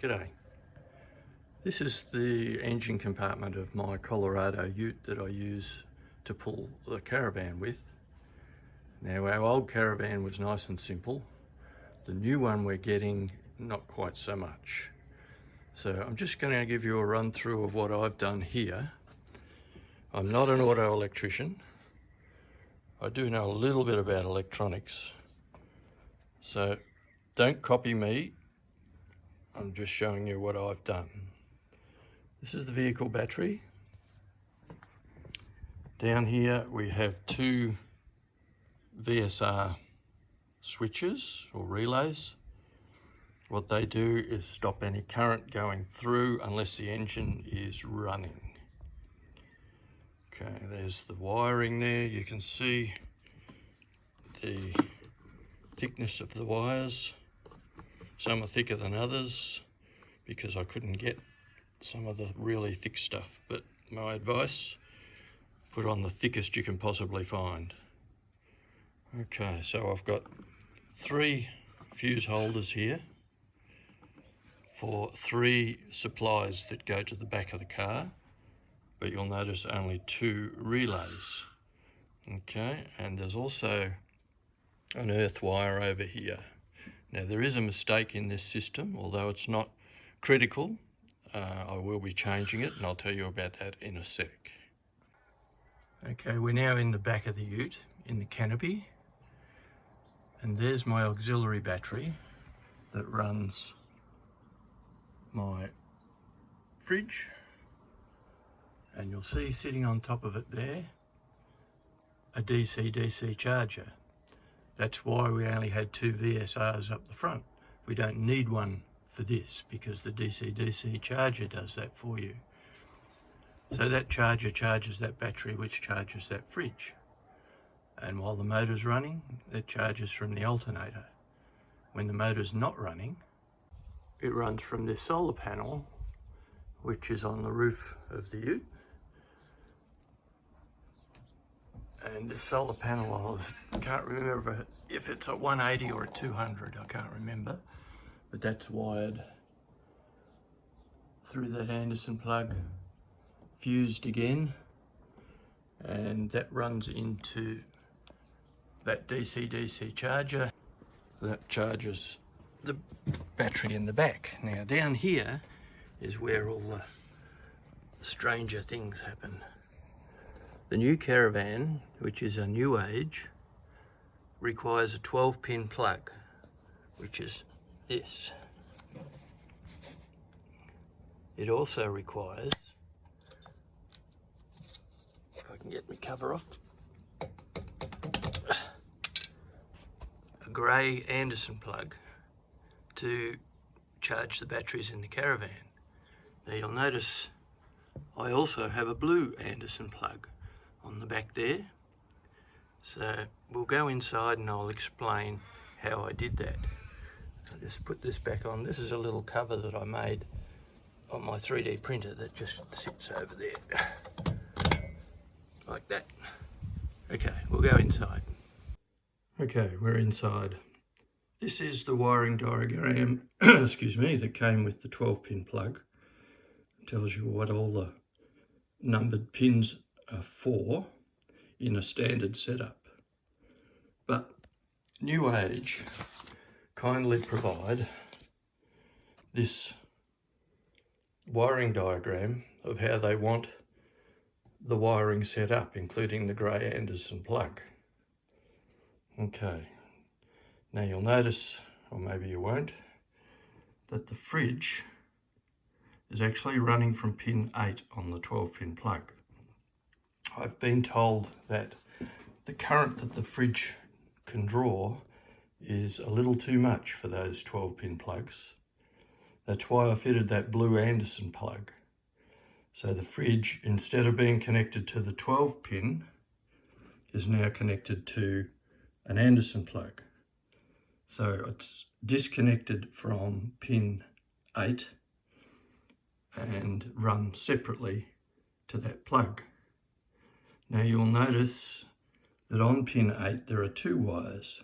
G'day. This is the engine compartment of my Colorado ute that I use to pull the caravan with. Now, our old caravan was nice and simple. The new one we're getting, not quite so much. So I'm just going to give you a run through of what I've done here. I'm not an auto electrician. I do know a little bit about electronics. So don't copy me. I'm just showing you what I've done. This is the vehicle battery. Down here we have two VSR switches or relays. What they do is stop any current going through unless the engine is running. Okay, there's the wiring there. You can see the thickness of the wires. Some are thicker than others because I couldn't get some of the really thick stuff, but my advice, put on the thickest you can possibly find. Okay, so I've got 3 fuse holders here for 3 supplies that go to the back of the car, but you'll notice only 2 relays. Okay, and there's also an earth wire over here. Now there is a mistake in this system, although it's not critical. I will be changing it and I'll tell you about that in a sec. Okay, we're now in the back of the ute, in the canopy, and there's my auxiliary battery that runs my fridge, and you'll see sitting on top of it there a DC-DC charger. That's why we only had 2 VSRs up the front. We don't need one for this because the DC-DC charger does that for you. So that charger charges that battery, which charges that fridge. And while the motor's running, it charges from the alternator. When the motor's not running, it runs from this solar panel, which is on the roof of the ute. And this solar panel, I can't remember if it's a 180 or a 200, I can't remember. But that's wired through that Anderson plug, fused again, and that runs into that DC-DC charger that charges the battery in the back. Now down here is where all the stranger things happen. The new caravan, which is a new age, requires a 12-pin plug, which is this. It also requires, if I can get my cover off, a grey Anderson plug to charge the batteries in the caravan. Now you'll notice I also have a blue Anderson plug on the back there. So we'll go inside and I'll explain how I did that. I'll just put this back on. This is a little cover that I made on my 3D printer that just sits over there, like that. Okay, we'll go inside. Okay, we're inside. This is the wiring diagram, excuse me, that came with the 12-pin plug. It tells you what all the numbered pins are for in a standard setup. But New Age kindly provide this wiring diagram of how they want the wiring set up, including the grey Anderson plug. Okay, now you'll notice, or maybe you won't, that the fridge is actually running from pin 8 on the 12-pin plug. I've been told that the current that the fridge can draw is a little too much for those 12-pin plugs. That's why I fitted that blue Anderson plug. So the fridge, instead of being connected to the 12-pin, is now connected to an Anderson plug. So it's disconnected from pin 8 and run separately to that plug. Now you'll notice that on pin 8 there are 2 wires.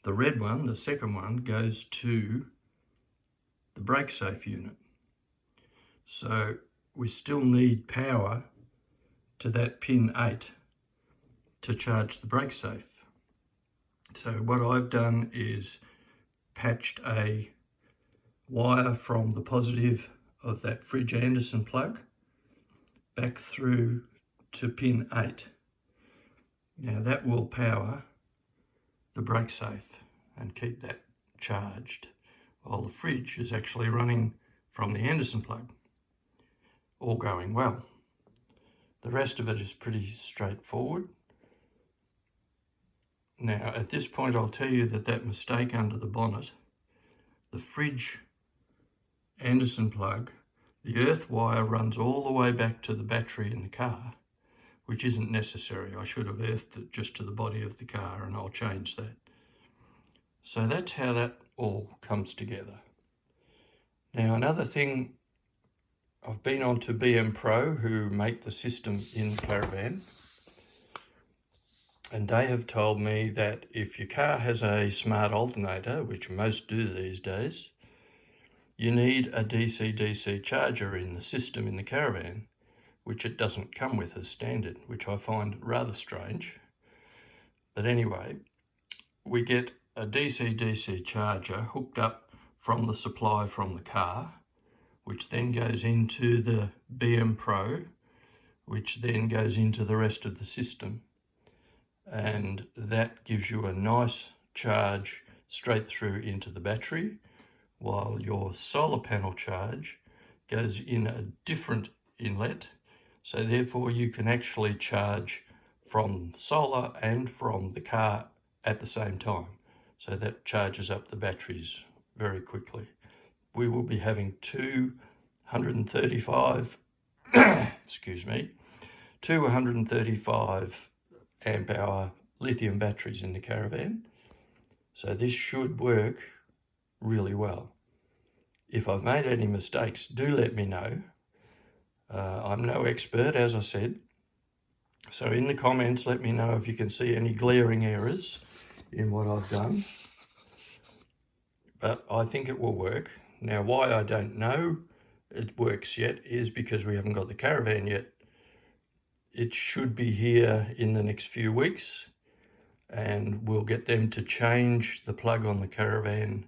The red one, the second one, goes to the brake safe unit. So we still need power to that pin 8 to charge the brake safe. So what I've done is patched a wire from the positive of that fridge Anderson plug back through to pin 8. Now that will power the brake safe and keep that charged while the fridge is actually running from the Anderson plug. All going well. The rest of it is pretty straightforward. Now at this point I'll tell you that mistake under the bonnet, the fridge Anderson plug, the earth wire runs all the way back to the battery in the car, which isn't necessary. I should have earthed it just to the body of the car, and I'll change that. So that's how that all comes together. Now another thing, I've been on to BM Pro, who make the system in the caravan, and they have told me that if your car has a smart alternator, which most do these days, you need a DC-DC charger in the system in the caravan, which it doesn't come with as standard, which I find rather strange. But anyway, we get a DC-DC charger hooked up from the supply from the car, which then goes into the BM Pro, which then goes into the rest of the system. And that gives you a nice charge straight through into the battery, while your solar panel charge goes in a different inlet. So therefore you can actually charge from solar and from the car at the same time. So that charges up the batteries very quickly. We will be having two 135 amp hour lithium batteries in the caravan. So this should work really well. If I've made any mistakes, do let me know. I'm no expert, as I said. So in the comments, let me know if you can see any glaring errors in what I've done. But I think it will work. Now, why I don't know it works yet is because we haven't got the caravan yet. It should be here in the next few weeks, and we'll get them to change the plug on the caravan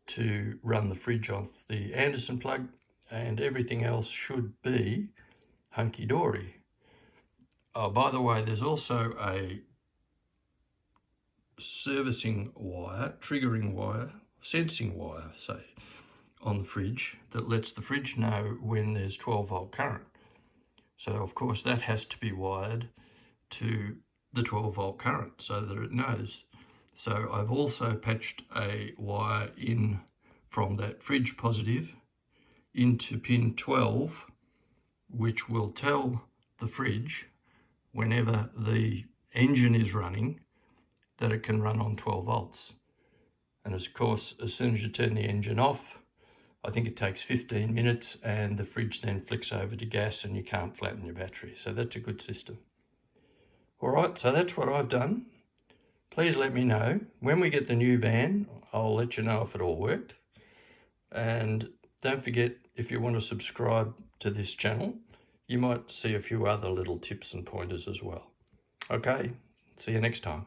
to run the fridge off the Anderson plug, and everything else should be hunky-dory. Oh, by the way, there's also a servicing wire, triggering wire, sensing wire, say, on the fridge that lets the fridge know when there's 12-volt current. So of course that has to be wired to the 12-volt current so that it knows. So I've also patched a wire in from that fridge positive into pin 12, which will tell the fridge whenever the engine is running that it can run on 12 volts. And of course, as soon as you turn the engine off, I think it takes 15 minutes and the fridge then flicks over to gas and you can't flatten your battery. So that's a good system. All right, so that's what I've done. Please let me know. When we get the new van, I'll let you know if it all worked. And don't forget, if you want to subscribe to this channel, you might see a few other little tips and pointers as well. Okay, see you next time.